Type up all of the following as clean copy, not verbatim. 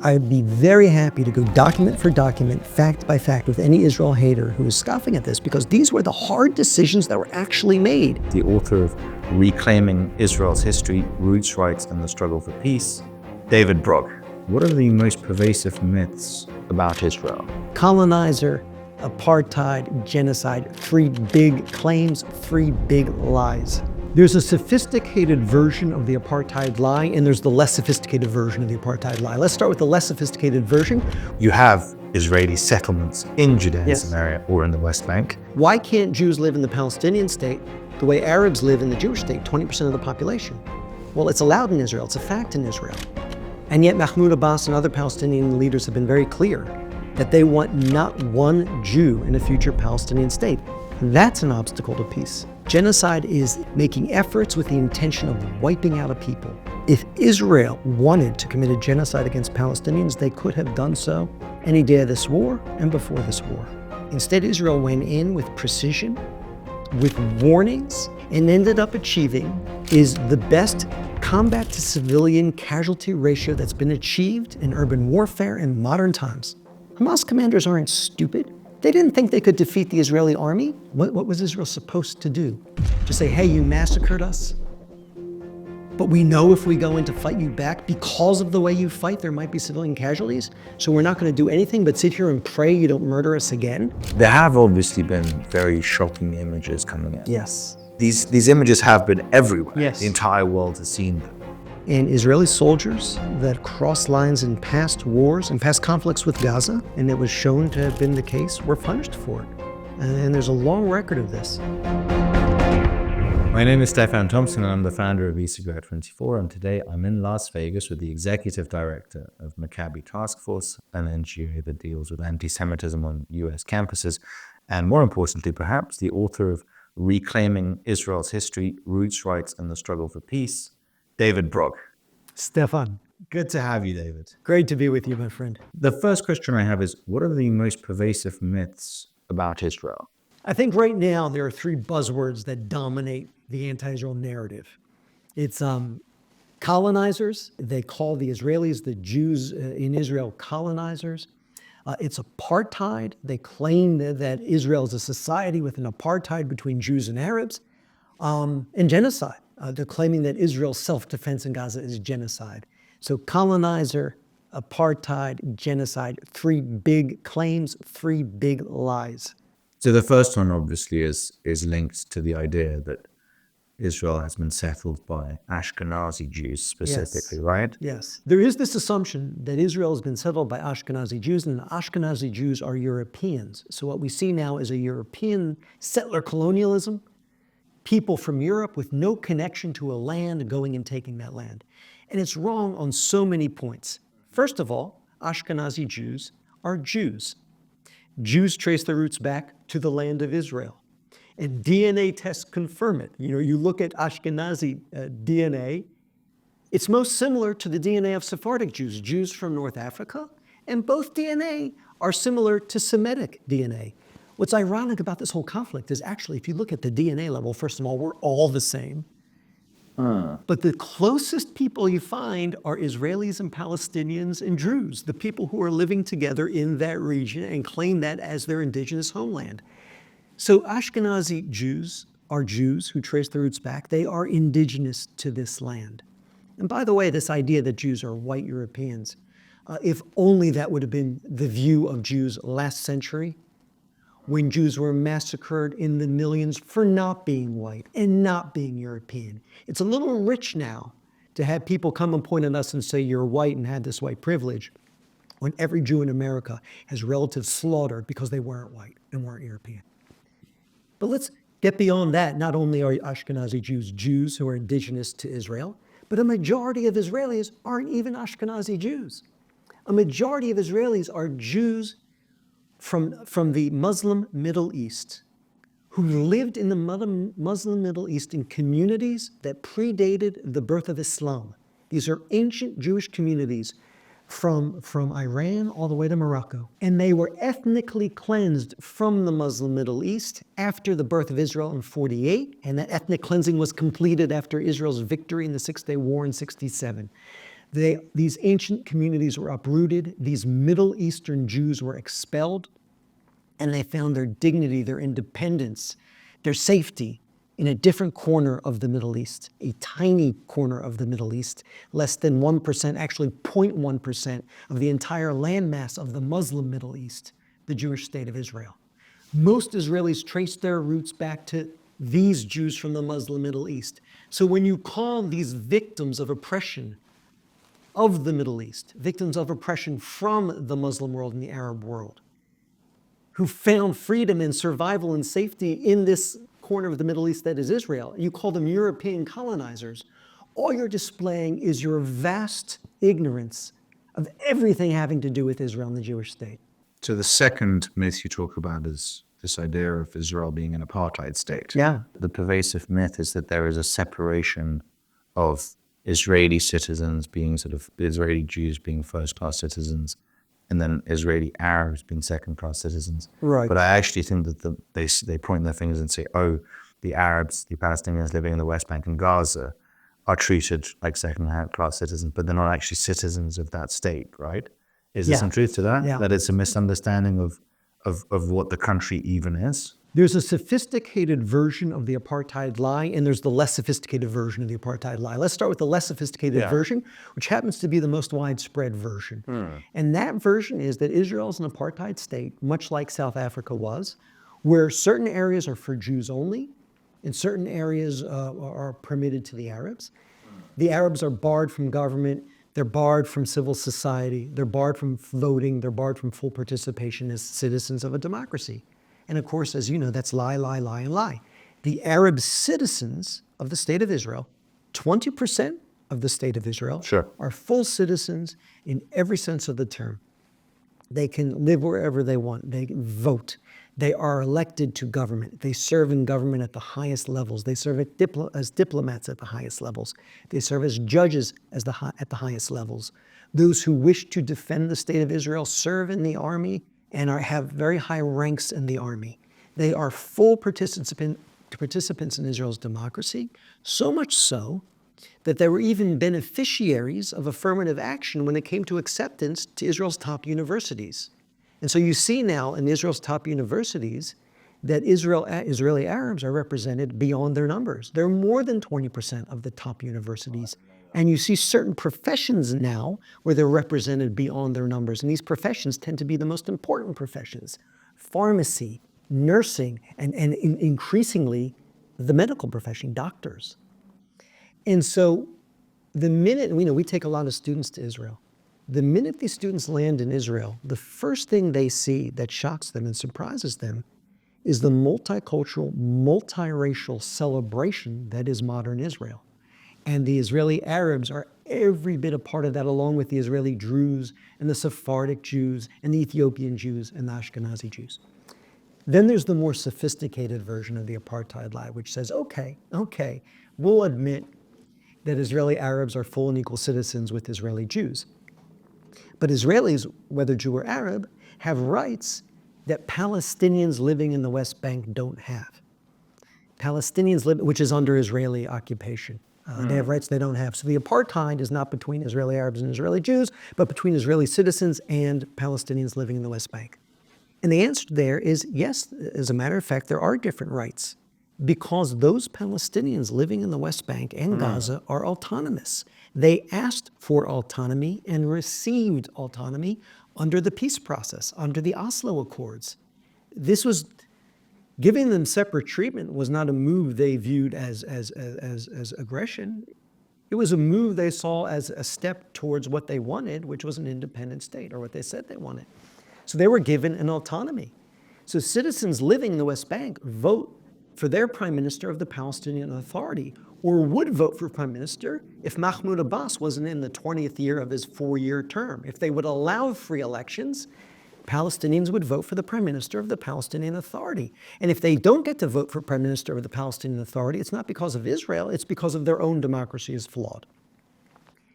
I'd be very happy to go document for document, fact by fact, with any Israel hater who is scoffing at this, because these were the hard decisions that were actually made. The author of Reclaiming Israel's History, Roots, Rights, and the Struggle for Peace, David Brog. What are the most pervasive myths about Israel? Colonizer, apartheid, genocide, 3 big claims, 3 big lies. There's a sophisticated version of the apartheid lie, and there's the less sophisticated version of the apartheid lie. Let's start with the less sophisticated version. You have Israeli settlements in Judea and Samaria or in the West Bank. Why can't Jews live in the Palestinian state the way Arabs live in the Jewish state, 20% of the population? Well, it's allowed in Israel. It's a fact in Israel. And yet Mahmoud Abbas and other Palestinian leaders have been very clear that they want not one Jew in a future Palestinian state. That's an obstacle to peace. Genocide is making efforts with the intention of wiping out a people. If Israel wanted to commit a genocide against Palestinians, they could have done so any day of this war and before this war. Instead, Israel went in with precision, with warnings, and ended up achieving is the best combat to civilian casualty ratio that's been achieved in urban warfare in modern times. Hamas commanders aren't stupid. They didn't think they could defeat the Israeli army. What was Israel supposed to do? Just say, hey, you massacred us, but we know if we go in to fight you back, because of the way you fight, there might be civilian casualties, so we're not going to do anything but sit here and pray you don't murder us again? There have obviously been very shocking images coming out. Yes. These images have been everywhere. Yes. The entire world has seen them. And Israeli soldiers that crossed lines in past wars and past conflicts with Gaza, and it was shown to have been the case, were punished for it. And there's a long record of this. My name is Stefan Tompson, and I'm the founder of Israel-Grad24, and today I'm in Las Vegas with the executive director of Maccabee Task Force, an NGO that deals with anti-Semitism on US campuses, and more importantly perhaps, the author of Reclaiming Israel's History, Roots, Rights, and the Struggle for Peace, David Brog. Stefan. Good to have you, David. Great to be with you, my friend. The first question I have is, what are the most pervasive myths about Israel? I think right now there are 3 buzzwords that dominate the anti-Israel narrative. It's colonizers. They call the Israelis, the Jews in Israel, colonizers. It's apartheid. They claim that Israel is a society with an apartheid between Jews and Arabs. And genocide. They're claiming that Israel's self-defense in Gaza is genocide. So colonizer, apartheid, genocide, 3 big claims, 3 big lies. So the first one obviously is linked to the idea that Israel has been settled by Ashkenazi Jews specifically, Yes. Right? Yes. There is this assumption that Israel has been settled by Ashkenazi Jews, and the Ashkenazi Jews are Europeans. So what we see now is a European settler colonialism, people from Europe with no connection to a land going and taking that land. And it's wrong on so many points. First of all, Ashkenazi Jews are Jews. Jews trace their roots back to the land of Israel. And DNA tests confirm it. You look at Ashkenazi DNA, it's most similar to the DNA of Sephardic Jews, Jews from North Africa, and both DNA are similar to Semitic DNA. What's ironic about this whole conflict is actually, if you look at the DNA level, first of all, we're all the same. But the closest people you find are Israelis and Palestinians and Druze, the people who are living together in that region and claim that as their indigenous homeland. So Ashkenazi Jews are Jews who trace their roots back. They are indigenous to this land. And by the way, this idea that Jews are white Europeans, if only that would have been the view of Jews last century, when Jews were massacred in the millions for not being white and not being European. It's a little rich now to have people come and point at us and say you're white and had this white privilege, when every Jew in America has relatives slaughtered because they weren't white and weren't European. But let's get beyond that. Not only are Ashkenazi Jews Jews who are indigenous to Israel, but a majority of Israelis aren't even Ashkenazi Jews. A majority of Israelis are Jews from the Muslim Middle East, who lived in the Muslim Middle East in communities that predated the birth of Islam. These are ancient Jewish communities from Iran all the way to Morocco. And they were ethnically cleansed from the Muslim Middle East after the birth of Israel in 48, and that ethnic cleansing was completed after Israel's victory in the Six-Day War in 67. These ancient communities were uprooted. These Middle Eastern Jews were expelled, and they found their dignity, their independence, their safety in a different corner of the Middle East, a tiny corner of the Middle East, less than 1%, actually 0.1% of the entire landmass of the Muslim Middle East, the Jewish state of Israel. Most Israelis trace their roots back to these Jews from the Muslim Middle East. So when you call these victims of oppression of the Middle East, victims of oppression from the Muslim world and the Arab world, who found freedom and survival and safety in this corner of the Middle East that is Israel, you call them European colonizers, all you're displaying is your vast ignorance of everything having to do with Israel and the Jewish state. So the second myth you talk about is this idea of Israel being an apartheid state. Yeah. The pervasive myth is that there is a separation of Israeli citizens being sort of Israeli Jews being first-class citizens, and then Israeli Arabs being second-class citizens. Right. But I actually think that they point their fingers and say, oh, the Arabs, the Palestinians living in the West Bank and Gaza are treated like second-class citizens, but they're not actually citizens of that state, right? Is there some truth to that? Yeah. That it's a misunderstanding of what the country even is? There's a sophisticated version of the apartheid lie, and there's the less sophisticated version of the apartheid lie. Let's start with the less sophisticated version, which happens to be the most widespread version. And that version is that Israel is an apartheid state, much like South Africa was, where certain areas are for Jews only, and certain areas are permitted to the Arabs. The Arabs are barred from government. They're barred from civil society. They're barred from voting. They're barred from full participation as citizens of a democracy. And of course, as you know, that's lie, lie, lie, and lie. The Arab citizens of the state of Israel, 20% of the state of Israel, are full citizens in every sense of the term. They can live wherever they want. They can vote. They are elected to government. They serve in government at the highest levels. They serve as diplomats at the highest levels. They serve as judges at the highest levels. Those who wish to defend the state of Israel serve in the army and have very high ranks in the army. They are full participants in Israel's democracy, so much so that they were even beneficiaries of affirmative action when it came to acceptance to Israel's top universities. And so you see now in Israel's top universities that Israeli Arabs are represented beyond their numbers. They're more than 20% of the top universities. And you see certain professions now where they're represented beyond their numbers. And these professions tend to be the most important professions: pharmacy, nursing, and increasingly the medical profession, doctors. And so the minute, we take a lot of students to Israel. The minute these students land in Israel, the first thing they see that shocks them and surprises them is the multicultural, multiracial celebration that is modern Israel. And the Israeli Arabs are every bit a part of that, along with the Israeli Druze and the Sephardic Jews and the Ethiopian Jews and the Ashkenazi Jews. Then there's the more sophisticated version of the apartheid lie, which says, okay, we'll admit that Israeli Arabs are full and equal citizens with Israeli Jews. But Israelis, whether Jew or Arab, have rights that Palestinians living in the West Bank don't have. Palestinians live, which is under Israeli occupation. They have rights they don't have. So the apartheid is not between Israeli Arabs and Israeli Jews, but between Israeli citizens and Palestinians living in the West Bank. And the answer there is yes, as a matter of fact, there are different rights because those Palestinians living in the West Bank and Gaza are autonomous. They asked for autonomy and received autonomy under the peace process, under the Oslo Accords. Giving them separate treatment was not a move they viewed as aggression. It was a move they saw as a step towards what they wanted, which was an independent state, or what they said they wanted. So they were given an autonomy. So citizens living in the West Bank vote for their prime minister of the Palestinian Authority, or would vote for prime minister if Mahmoud Abbas wasn't in the 20th year of his 4-year term. If they would allow free elections, Palestinians would vote for the prime minister of the Palestinian Authority. And if they don't get to vote for prime minister of the Palestinian Authority, it's not because of Israel, it's because of their own democracy is flawed.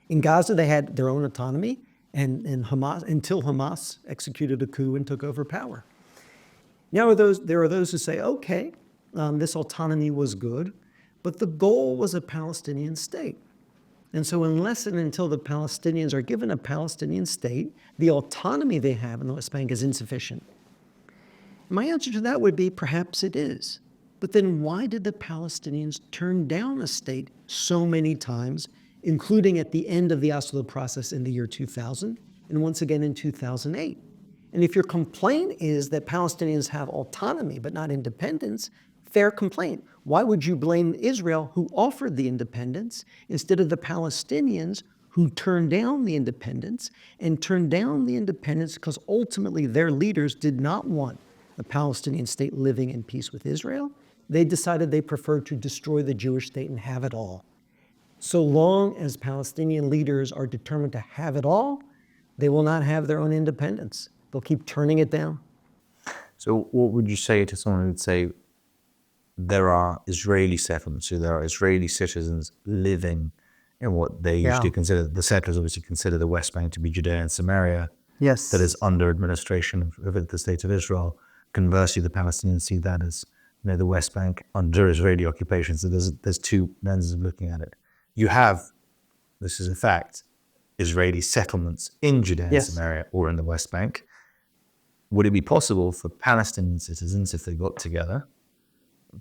In Gaza, they had their own autonomy, and Hamas, until Hamas executed a coup and took over power. Now there are those who say, okay, this autonomy was good, but the goal was a Palestinian state. And so unless and until the Palestinians are given a Palestinian state, the autonomy they have in the West Bank is insufficient. My answer to that would be perhaps it is. But then why did the Palestinians turn down a state so many times, including at the end of the Oslo process in the year 2000 and once again in 2008? And if your complaint is that Palestinians have autonomy but not independence, fair complaint. Why would you blame Israel, who offered the independence, instead of the Palestinians, who turned down the independence, and turned down the independence because ultimately their leaders did not want a Palestinian state living in peace with Israel? They decided they preferred to destroy the Jewish state and have it all. So long as Palestinian leaders are determined to have it all, they will not have their own independence. They'll keep turning it down. So what would you say to someone who'd say there are Israeli settlements, so there are Israeli citizens living in what they usually consider, the settlers obviously consider the West Bank to be Judea and Samaria, Yes. that is under administration of the State of Israel. Conversely, the Palestinians see that as the West Bank under Israeli occupation. So there's two lenses of looking at it. You have, this is a fact, Israeli settlements in Judea and Samaria or in the West Bank. Would it be possible for Palestinian citizens, if they got together,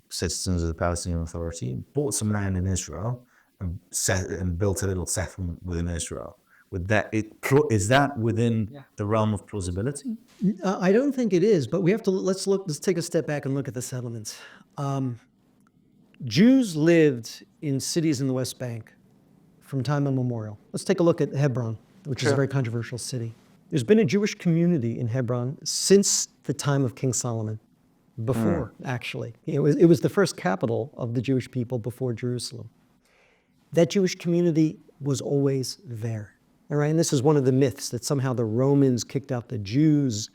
citizens of the Palestinian Authority, bought some land in Israel and built a little settlement within Israel? Is that within the realm of plausibility? I don't think it is, but we have to, let's take a step back and look at the settlements. Jews lived in cities in the West Bank from time immemorial. Let's take a look at Hebron, which is a very controversial city. There's been a Jewish community in Hebron since the time of King Solomon, before, actually. It was the first capital of the Jewish people before Jerusalem. That Jewish community was always there. All right, and this is one of the myths that somehow the Romans kicked out the Jews,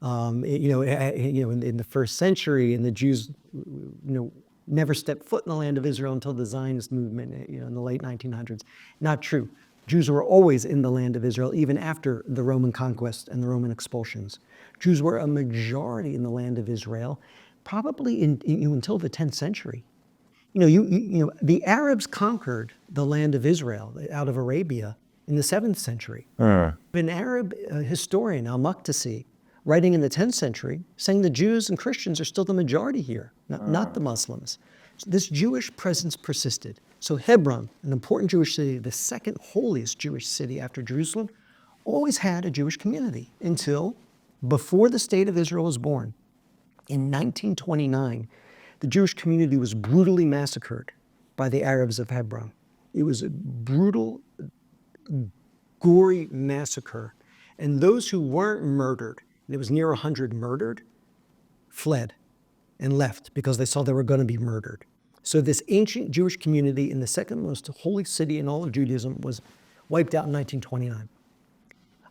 in the first century, and the Jews, never stepped foot in the land of Israel until the Zionist movement, in the late 1900s. Not true. Jews were always in the land of Israel, even after the Roman conquest and the Roman expulsions. Jews were a majority in the land of Israel, probably until the 10th century. The Arabs conquered the land of Israel out of Arabia in the 7th century. An Arab historian, al-Maqdisi, writing in the 10th century, saying the Jews and Christians are still the majority here, not the Muslims. So this Jewish presence persisted. So Hebron, an important Jewish city, the second holiest Jewish city after Jerusalem, always had a Jewish community until before the state of Israel was born. In 1929, the Jewish community was brutally massacred by the Arabs of Hebron. It was a brutal, gory massacre. And those who weren't murdered, there was near 100 murdered, fled and left because they saw they were going to be murdered. So this ancient Jewish community in the second most holy city in all of Judaism was wiped out in 1929.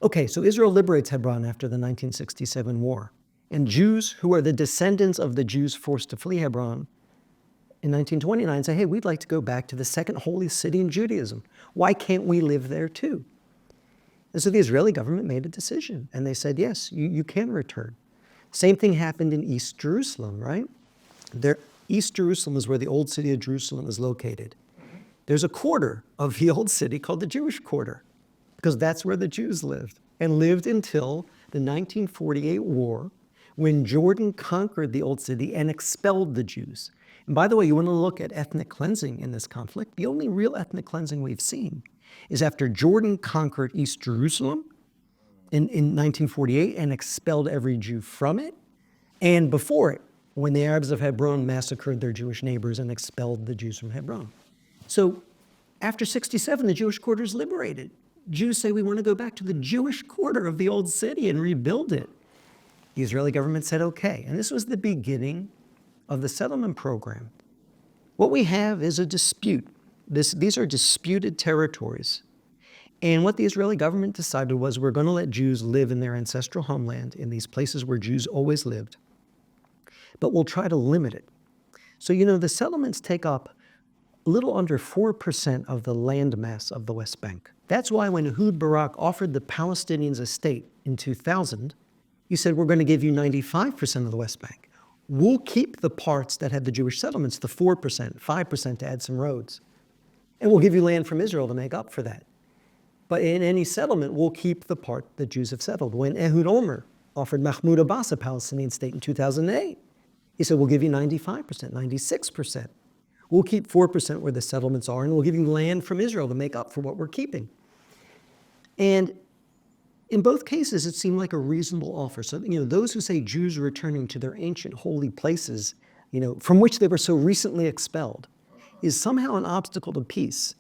Okay, so Israel liberates Hebron after the 1967 war. And Jews who are the descendants of the Jews forced to flee Hebron in 1929 say, hey, we'd like to go back to the second holiest city in Judaism. Why can't we live there too? And so the Israeli government made a decision, and they said, yes, you can return. Same thing happened in East Jerusalem, right? East Jerusalem is where the old city of Jerusalem is located. There's a quarter of the old city called the Jewish quarter, because that's where the Jews lived, and lived until the 1948 war, when Jordan conquered the old city and expelled the Jews. And by the way, you want to look at ethnic cleansing in this conflict, the only real ethnic cleansing we've seen is after Jordan conquered East Jerusalem in 1948 and expelled every Jew from it, and before it, when the Arabs of Hebron massacred their Jewish neighbors and expelled the Jews from Hebron. So after 67, the Jewish quarter is liberated. Jews say, we want to go back to the Jewish quarter of the old city and rebuild it. The Israeli government said, okay. And this was the beginning of the settlement program. What we have is a dispute. These are disputed territories. And what the Israeli government decided was we're going to let Jews live in their ancestral homeland in these places where Jews always lived, but we'll try to limit it. So, the settlements take up a little under 4% of the land mass of the West Bank. That's why when Ehud Barak offered the Palestinians a state in 2000, he said, we're going to give you 95% of the West Bank. We'll keep the parts that have the Jewish settlements, the 4%, 5% to add some roads. And we'll give you land from Israel to make up for that. But in any settlement, we'll keep the part that Jews have settled. When Ehud Olmert offered Mahmoud Abbas a Palestinian state in 2008, he said, we'll give you 95%, 96%. We'll keep 4% where the settlements are, and we'll give you land from Israel to make up for what we're keeping. And in both cases, it seemed like a reasonable offer. So, those who say Jews are returning to their ancient holy places, from which they were so recently expelled, is somehow an obstacle to peace.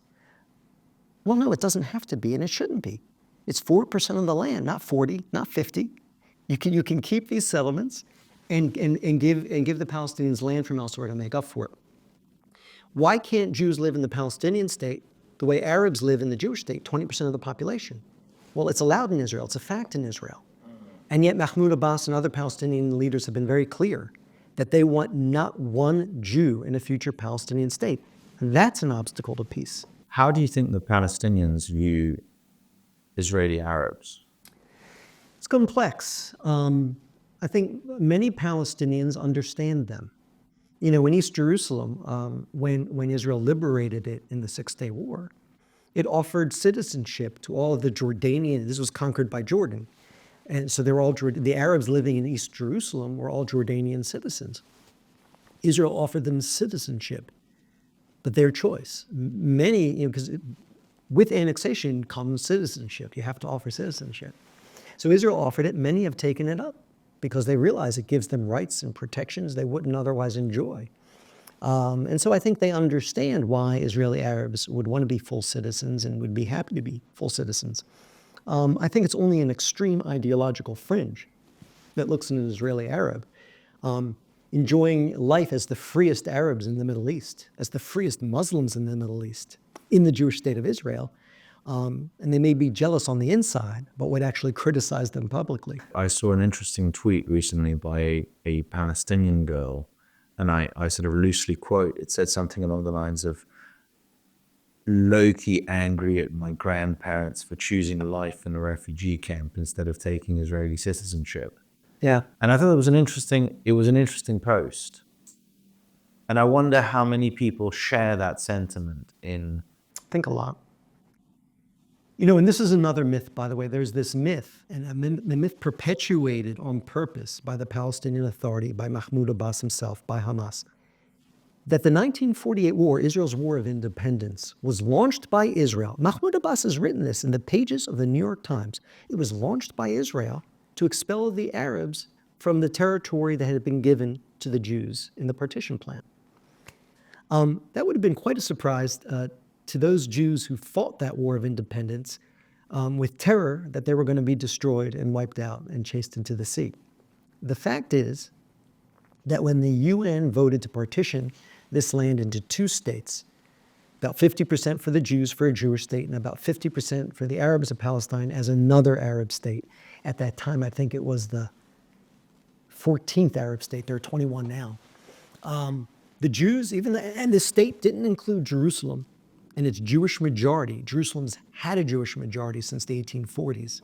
Well, no, it doesn't have to be, and it shouldn't be. It's 4% of the land, not 40, not 50. You can keep these settlements and give the Palestinians land from elsewhere to make up for it. Why can't Jews live in the Palestinian state the way Arabs live in the Jewish state, 20% of the population? Well, it's allowed in Israel. It's a fact in Israel. And yet Mahmoud Abbas and other Palestinian leaders have been very clear that they want not one Jew in a future Palestinian state. That's an obstacle to peace. How do you think the Palestinians view Israeli Arabs? It's complex. I think many Palestinians understand them. In East Jerusalem, when Israel liberated it in the Six-Day War, it offered citizenship to all of the Jordanian. This was conquered by Jordan. And so they're all the Arabs living in East Jerusalem were all Jordanian citizens. Israel offered them citizenship, but their choice. Many, because with annexation comes citizenship. You have to offer citizenship. So Israel offered it. Many have taken it up because they realize it gives them rights and protections they wouldn't otherwise enjoy. And so I think they understand why Israeli Arabs would want to be full citizens and would be happy to be full citizens. I think it's only an extreme ideological fringe that looks at an Israeli Arab enjoying life as the freest Arabs in the Middle East, as the freest Muslims in the Middle East, in the Jewish state of Israel. And they may be jealous on the inside, but would actually criticize them publicly. I saw an interesting tweet recently by a Palestinian girl, and I sort of loosely quote, it said something along the lines of, low-key angry at my grandparents for choosing a life in a refugee camp instead of taking Israeli citizenship. Yeah. And I thought it was an interesting post. And I wonder how many people share that sentiment in... I think a lot. And this is another myth, by the way. There's this myth, and the myth perpetuated on purpose by the Palestinian Authority, by Mahmoud Abbas himself, by Hamas, that the 1948 war, Israel's War of Independence, was launched by Israel. Mahmoud Abbas has written this in the pages of the New York Times. It was launched by Israel to expel the Arabs from the territory that had been given to the Jews in the partition plan. That would have been quite a surprise to those Jews who fought that War of Independence with terror that they were going to be destroyed and wiped out and chased into the sea. The fact is that when the UN voted to partition this land into two states, about 50% for the Jews for a Jewish state and about 50% for the Arabs of Palestine as another Arab state. At that time, I think it was the 14th Arab state. There are 21 now. The Jews, and the state didn't include Jerusalem and its Jewish majority. Jerusalem's had a Jewish majority since the 1840s.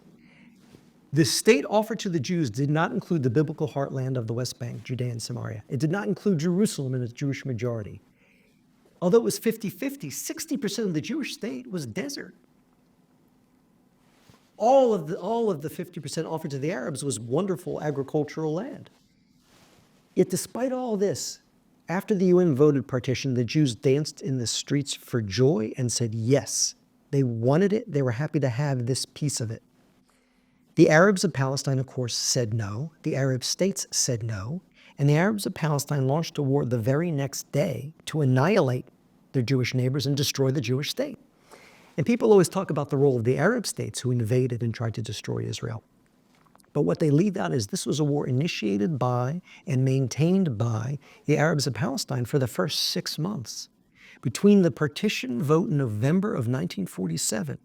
The state offered to the Jews did not include the biblical heartland of the West Bank, Judea and Samaria. It did not include Jerusalem and its Jewish majority. Although it was 50-50, 60% of the Jewish state was desert. All of the 50% offered to the Arabs was wonderful agricultural land. Yet despite all this, after the UN voted partition, the Jews danced in the streets for joy and said yes. They wanted it. They were happy to have this piece of it. The Arabs of Palestine, of course, said no. The Arab states said no. And the Arabs of Palestine launched a war the very next day to annihilate their Jewish neighbors and destroy the Jewish state. And people always talk about the role of the Arab states who invaded and tried to destroy Israel. But what they leave out is this was a war initiated by and maintained by the Arabs of Palestine for the first 6 months. Between the partition vote in November of 1947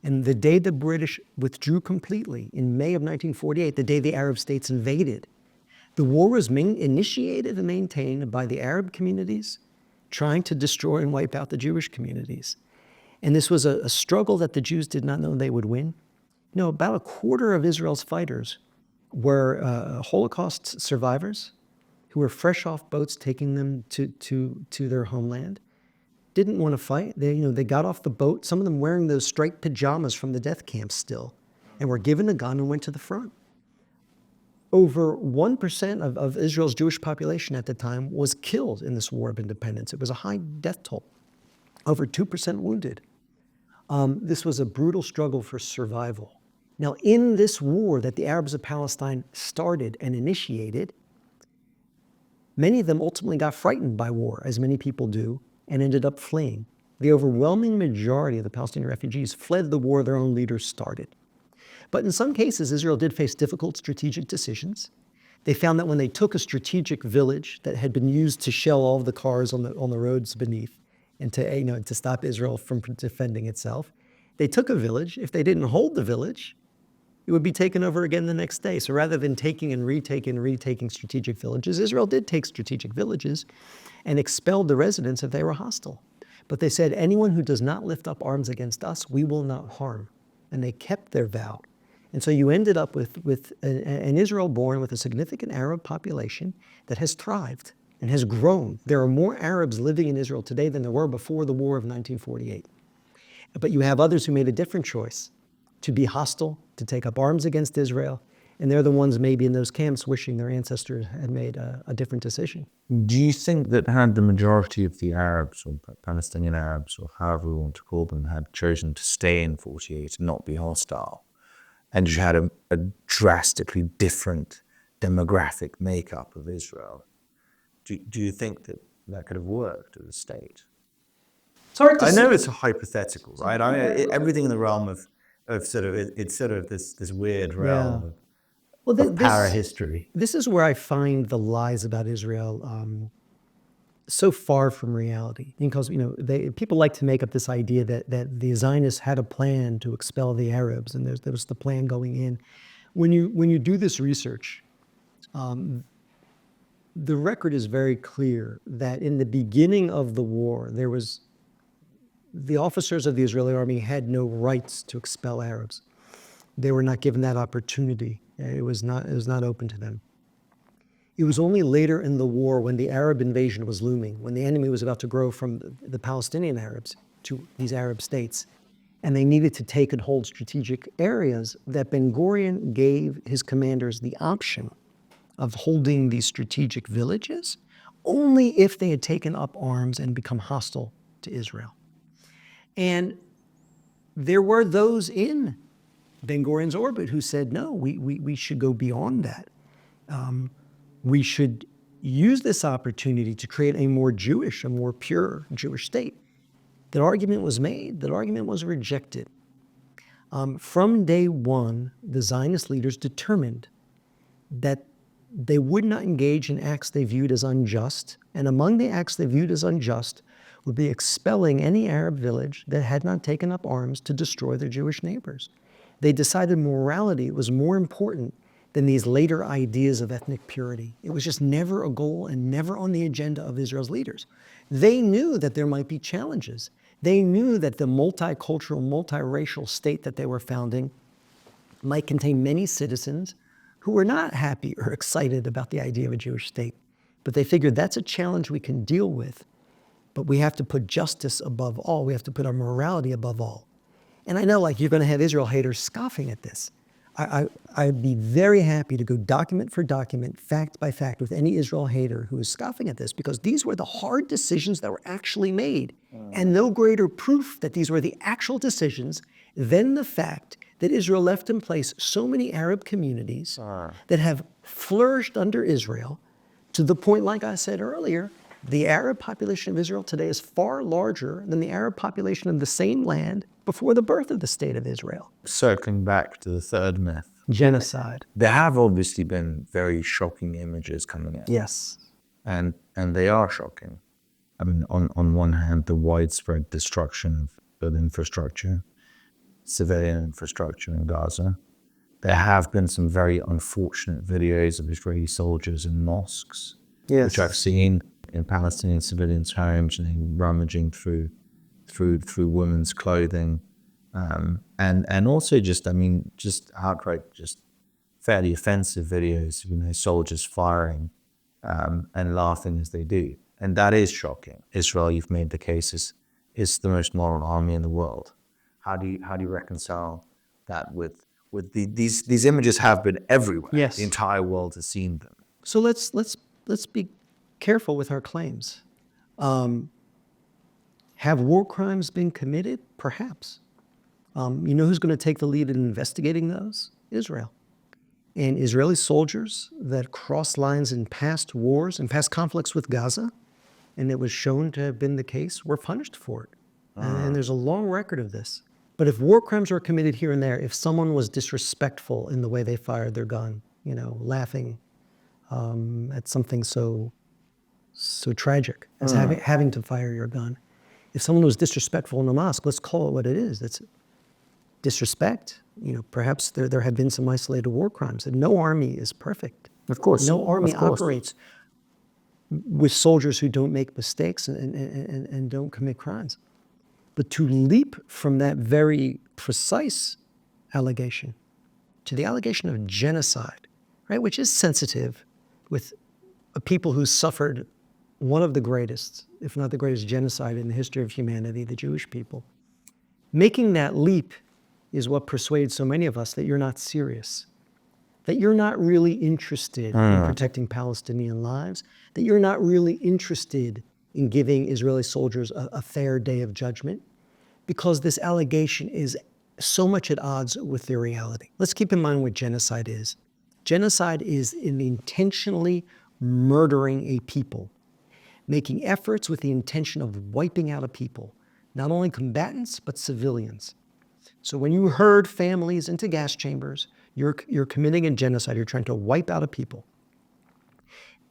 and the day the British withdrew completely in May of 1948, the day the Arab states invaded, the war was initiated and maintained by the Arab communities trying to destroy and wipe out the Jewish communities. And this was a struggle that the Jews did not know they would win. About a quarter of Israel's fighters were Holocaust survivors who were fresh off boats taking them to their homeland didn't want to fight. They got off the boat, some of them wearing those striped pajamas from the death camps still, and were given a gun and went to the front. Over 1% of Israel's Jewish population at the time was killed in this war of independence. It was a high death toll. Over 2% wounded. This was a brutal struggle for survival. Now, in this war that the Arabs of Palestine started and initiated, many of them ultimately got frightened by war, as many people do, and ended up fleeing. The overwhelming majority of the Palestinian refugees fled the war their own leaders started. But in some cases, Israel did face difficult strategic decisions. They found that when they took a strategic village that had been used to shell all of the cars on the roads beneath, and to stop Israel from defending itself, they took a village. If they didn't hold the village, it would be taken over again the next day. So rather than taking and retaking strategic villages, Israel did take strategic villages and expelled the residents if they were hostile. But they said, anyone who does not lift up arms against us, we will not harm. And they kept their vow. And so you ended up with an Israel born with a significant Arab population that has thrived and has grown. There are more Arabs living in Israel today than there were before the war of 1948. But you have others who made a different choice, to be hostile, to take up arms against Israel, and they're the ones maybe in those camps wishing their ancestors had made a different decision. Do you think that had the majority of the Arabs, or Palestinian Arabs, or however we want to call them, had chosen to stay in 48 and not be hostile, and you had a drastically different demographic makeup of Israel, do you think that could have worked as a state? It's hard to I say. know it's a hypothetical, right? Everything in the realm of it's sort of this weird realm of para-history. This is where I find the lies about Israel so far from reality. Because people like to make up this idea that the Zionists had a plan to expel the Arabs, and there was the plan going in. When you do this research, the record is very clear that in the beginning of the war, the officers of the Israeli army had no rights to expel Arabs. They were not given that opportunity. It was not open to them. It was only later in the war, when the Arab invasion was looming, when the enemy was about to grow from the Palestinian Arabs to these Arab states, and they needed to take and hold strategic areas, that Ben Gurion gave his commanders the option of holding these strategic villages only if they had taken up arms and become hostile to Israel. And there were those in Ben Gurion's orbit who said, no, we should go beyond that. We should use this opportunity to create a more Jewish, a more pure Jewish state. That argument was made, that argument was rejected. From day one, the Zionist leaders determined that they would not engage in acts they viewed as unjust, and among the acts they viewed as unjust would be expelling any Arab village that had not taken up arms to destroy their Jewish neighbors. They decided morality was more important than these later ideas of ethnic purity. It was just never a goal and never on the agenda of Israel's leaders. They knew that there might be challenges. They knew that the multicultural, multiracial state that they were founding might contain many citizens who were not happy or excited about the idea of a Jewish state. But they figured that's a challenge we can deal with. But we have to put justice above all. We have to put our morality above all. And I know, you're going to have Israel haters scoffing at this. I'd be very happy to go document for document, fact by fact, with any Israel hater who is scoffing at this, because these were the hard decisions that were actually made. And no greater proof that these were the actual decisions than the fact that Israel left in place so many Arab communities that have flourished under Israel, to the point, like I said earlier, the Arab population of Israel today is far larger than the Arab population of the same land before the birth of the state of Israel. Circling back to the third myth. Genocide. There have obviously been very shocking images coming out. Yes. And they are shocking. I mean, on one hand, the widespread destruction of infrastructure, civilian infrastructure in Gaza. There have been some very unfortunate videos of Israeli soldiers in mosques, which I've seen, in Palestinian civilians' homes, and rummaging through women's clothing, and also just outright, just fairly offensive videos, soldiers firing and laughing as they do, and that is shocking. Israel, you've made the cases, is the most moral army in the world. How do you reconcile that with these images have been everywhere? Yes. The entire world has seen them. So let's be careful with our claims. Have war crimes been committed? Perhaps. You know who's going to take the lead in investigating those? Israel. And Israeli soldiers that crossed lines in past wars and past conflicts with Gaza, and it was shown to have been the case, were punished for it. And there's a long record of this. But if war crimes were committed here and there, if someone was disrespectful in the way they fired their gun, you know, laughing at something so tragic as having to fire your gun, if someone was disrespectful in the mosque, let's call it what it is. It's disrespect. You know, perhaps there have been some isolated war crimes, and no army is perfect. Of course. No army Of course. operates with soldiers who don't make mistakes and don't commit crimes. But to leap from that very precise allegation to the allegation of genocide, right, which is sensitive with a people who suffered one of the greatest, if not the greatest genocide in the history of humanity, the Jewish people. Making that leap is what persuades so many of us that you're not serious, that you're not really interested in protecting Palestinian lives, that you're not really interested in giving Israeli soldiers a fair day of judgment, because this allegation is so much at odds with their reality. Let's keep in mind what genocide is. Genocide is in intentionally murdering a people, making efforts with the intention of wiping out a people, not only combatants, but civilians. So when you herd families into gas chambers, you're committing a genocide. You're trying to wipe out a people.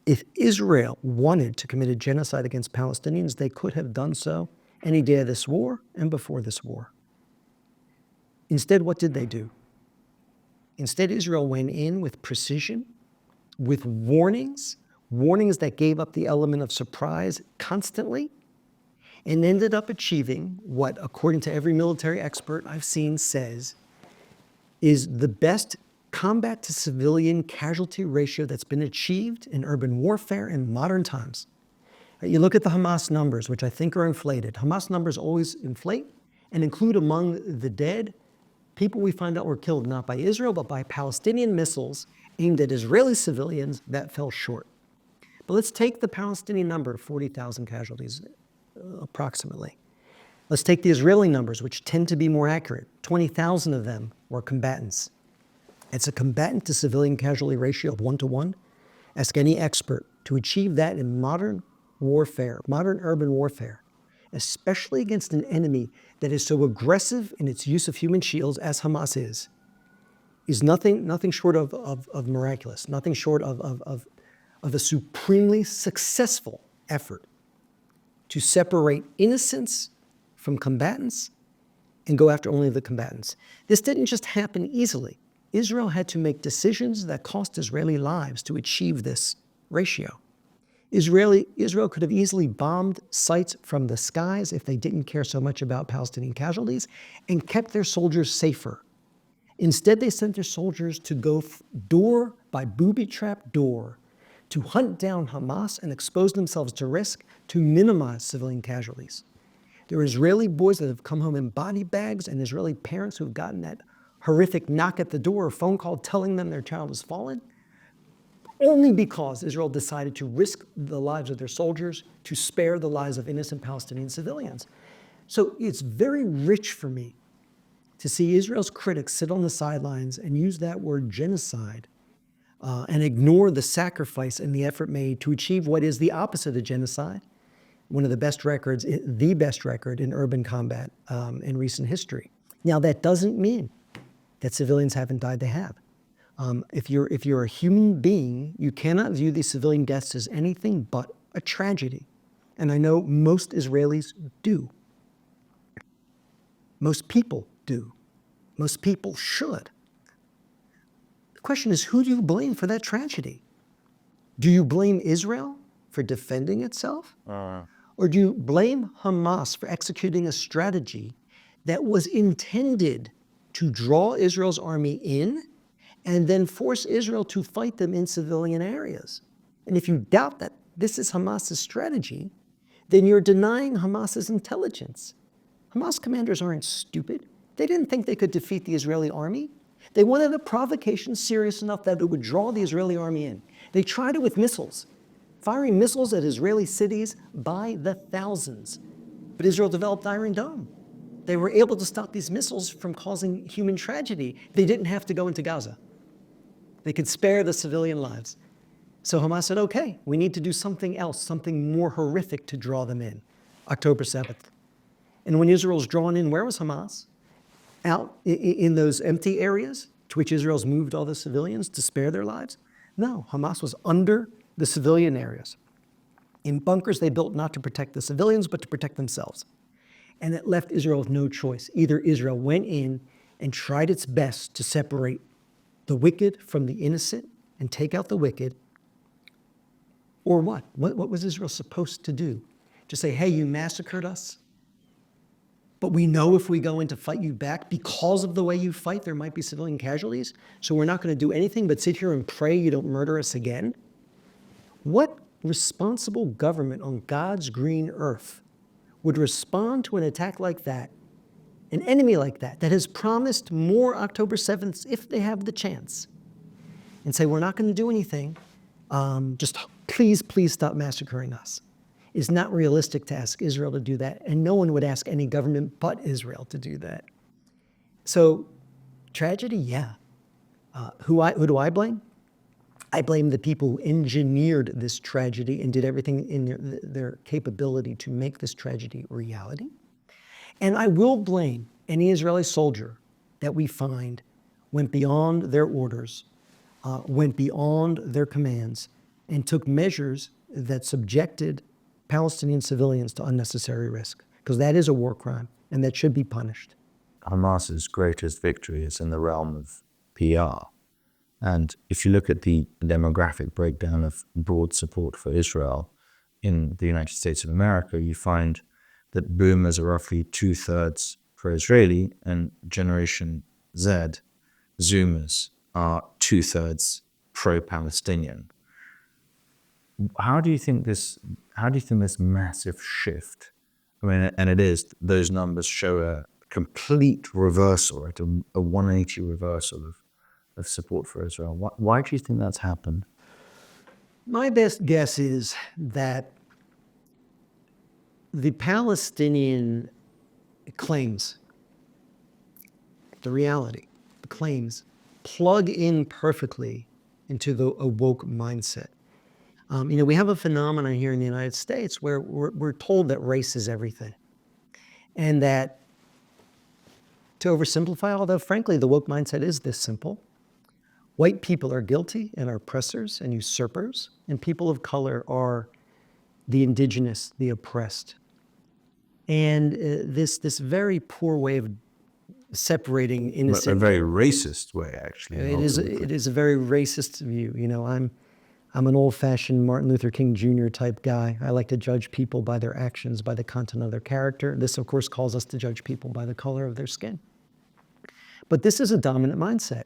If Israel wanted to commit a genocide against Palestinians, they could have done so any day of this war and before this war. Instead, what did they do? Instead, Israel went in with precision, with warnings that gave up the element of surprise constantly, and ended up achieving what, according to every military expert I've seen, says is the best combat to civilian casualty ratio that's been achieved in urban warfare in modern times. You look at the Hamas numbers, which I think are inflated. Hamas numbers always inflate and include among the dead people we find out were killed not by Israel, but by Palestinian missiles aimed at Israeli civilians that fell short. But let's take the Palestinian number, 40,000 casualties, approximately. Let's take the Israeli numbers, which tend to be more accurate. 20,000 of them were combatants. It's a combatant to civilian casualty ratio of 1-to-1. Ask any expert to achieve that in modern warfare, modern urban warfare, especially against an enemy that is so aggressive in its use of human shields as Hamas is nothing short of miraculous, nothing short of a supremely successful effort to separate innocents from combatants and go after only the combatants. This didn't just happen easily. Israel had to make decisions that cost Israeli lives to achieve this ratio. Israel could have easily bombed sites from the skies if they didn't care so much about Palestinian casualties and kept their soldiers safer. Instead, they sent their soldiers to go door by booby-trapped door to hunt down Hamas and expose themselves to risk to minimize civilian casualties. There are Israeli boys that have come home in body bags and Israeli parents who've gotten that horrific knock at the door or phone call telling them their child has fallen, only because Israel decided to risk the lives of their soldiers to spare the lives of innocent Palestinian civilians. So it's very rich for me to see Israel's critics sit on the sidelines and use that word genocide and ignore the sacrifice and the effort made to achieve what is the opposite of genocide, one of the best records, the best record in urban combat in recent history. Now, that doesn't mean that civilians haven't died. They have. If you're a human being, you cannot view these civilian deaths as anything but a tragedy. And I know most Israelis do. Most people do. Most people should. The question is, who do you blame for that tragedy? Do you blame Israel for defending itself? Or do you blame Hamas for executing a strategy that was intended to draw Israel's army in and then force Israel to fight them in civilian areas? And if you doubt that this is Hamas's strategy, then you're denying Hamas's intelligence. Hamas commanders aren't stupid. They didn't think they could defeat the Israeli army. They wanted a provocation serious enough that it would draw the Israeli army in. They tried it with missiles, firing missiles at Israeli cities by the thousands. But Israel developed Iron Dome. They were able to stop these missiles from causing human tragedy. They didn't have to go into Gaza. They could spare the civilian lives. So Hamas said, okay, we need to do something else, something more horrific to draw them in. October 7th. And when Israel's drawn in, where was Hamas? Out in those empty areas to which Israel's moved all the civilians to spare their lives? No, Hamas was under the civilian areas, in bunkers they built not to protect the civilians, but to protect themselves. And it left Israel with no choice. Either Israel went in and tried its best to separate the wicked from the innocent and take out the wicked, or what? What was Israel supposed to do? Just say, hey, you massacred us, but we know if we go in to fight you back, because of the way you fight, there might be civilian casualties, so we're not going to do anything but sit here and pray you don't murder us again? What responsible government on God's green earth would respond to an attack like that, an enemy like that, that has promised more October 7th if they have the chance, and say, we're not going to do anything, just please stop massacring us? It's not realistic to ask Israel to do that, and no one would ask any government but Israel to do that. So, tragedy, yeah. Who do I blame? I blame the people who engineered this tragedy and did everything in their capability to make this tragedy a reality. And I will blame any Israeli soldier that we find went beyond their orders, went beyond their commands, and took measures that subjected Palestinian civilians to unnecessary risk, because that is a war crime and that should be punished. Hamas's greatest victory is in the realm of PR. And if you look at the demographic breakdown of broad support for Israel in the United States of America, you find that boomers are roughly 2/3 pro-Israeli, and Generation Z, Zoomers, are 2/3 pro-Palestinian. How do you think this massive shift, I mean, and it is, those numbers show a complete reversal, right? A 180 reversal of support for Israel. Why do you think that's happened? My best guess is that the Palestinian claims, the reality, the claims, plug in perfectly into a woke mindset. We have a phenomenon here in the United States where we're told that race is everything. And that, to oversimplify, although frankly the woke mindset is this simple, white people are guilty and are oppressors and usurpers, and people of color are the indigenous, the oppressed. And this very poor way of separating innocent. A very racist way, actually. It is a very racist view. I'm an old-fashioned Martin Luther King Jr. type guy. I like to judge people by their actions, by the content of their character. This, of course, calls us to judge people by the color of their skin. But this is a dominant mindset.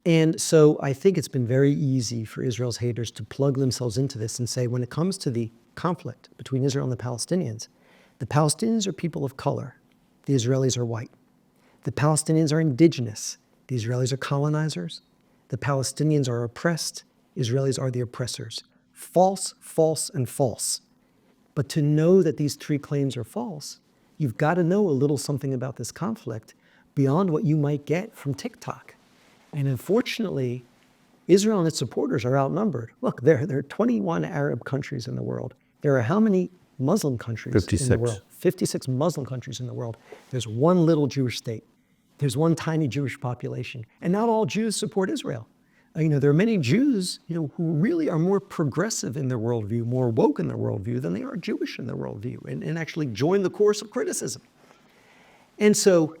And so I think it's been very easy for Israel's haters to plug themselves into this and say, when it comes to the conflict between Israel and the Palestinians are people of color. The Israelis are white. The Palestinians are indigenous. The Israelis are colonizers. The Palestinians are oppressed. Israelis are the oppressors. False, false, and false. But to know that these three claims are false, you've got to know a little something about this conflict beyond what you might get from TikTok. And unfortunately, Israel and its supporters are outnumbered. Look, there are 21 Arab countries in the world. There are how many Muslim countries 56. in the world? 56 Muslim countries in the world. There's one little Jewish state. There's one tiny Jewish population. And not all Jews support Israel. There are many Jews, who really are more progressive in their worldview, more woke in their worldview than they are Jewish in their worldview, and actually join the chorus of criticism. And so,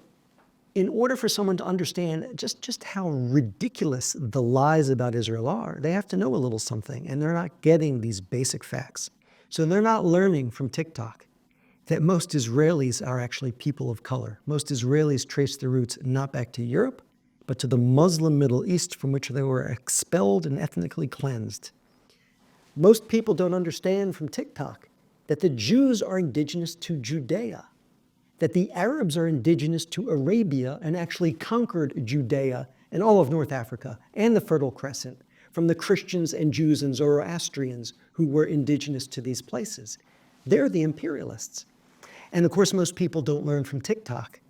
in order for someone to understand just how ridiculous the lies about Israel are, they have to know a little something, and they're not getting these basic facts. So they're not learning from TikTok that most Israelis are actually people of color. Most Israelis trace their roots not back to Europe, but to the Muslim Middle East from which they were expelled and ethnically cleansed. Most people don't understand from TikTok that the Jews are indigenous to Judea, that the Arabs are indigenous to Arabia and actually conquered Judea and all of North Africa and the Fertile Crescent from the Christians and Jews and Zoroastrians who were indigenous to these places. They're the imperialists. And of course, most people don't learn from TikTok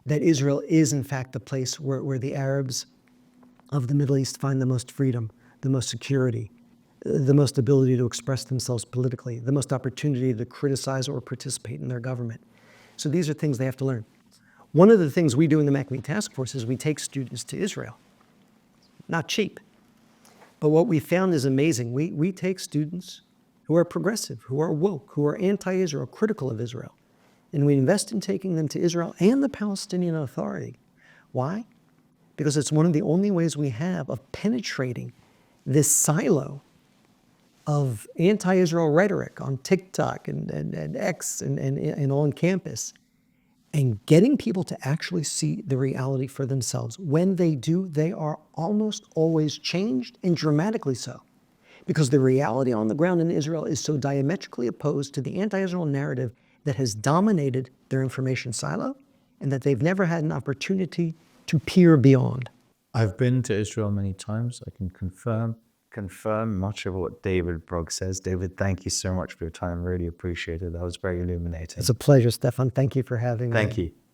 that Israel is in fact the place where the Arabs of the Middle East find the most freedom, the most security, the most ability to express themselves politically, the most opportunity to criticize or participate in their government. So these are things they have to learn. One of the things we do in the Maccabee Task Force is we take students to Israel. Not cheap. But what we found is amazing. We take students who are progressive, who are woke, who are anti-Israel, critical of Israel. And we invest in taking them to Israel and the Palestinian Authority. Why? Because it's one of the only ways we have of penetrating this silo of anti-Israel rhetoric on TikTok and X and on campus, and getting people to actually see the reality for themselves. When they do, they are almost always changed, and dramatically so. Because the reality on the ground in Israel is so diametrically opposed to the anti-Israel narrative that has dominated their information silo, and that they've never had an opportunity to peer beyond. I've been to Israel many times. I can confirm much of what David Brog says. David, thank you so much for your time. Really appreciate it. That was very illuminating. It's a pleasure, Stefan. Thank you for having me. Thank you.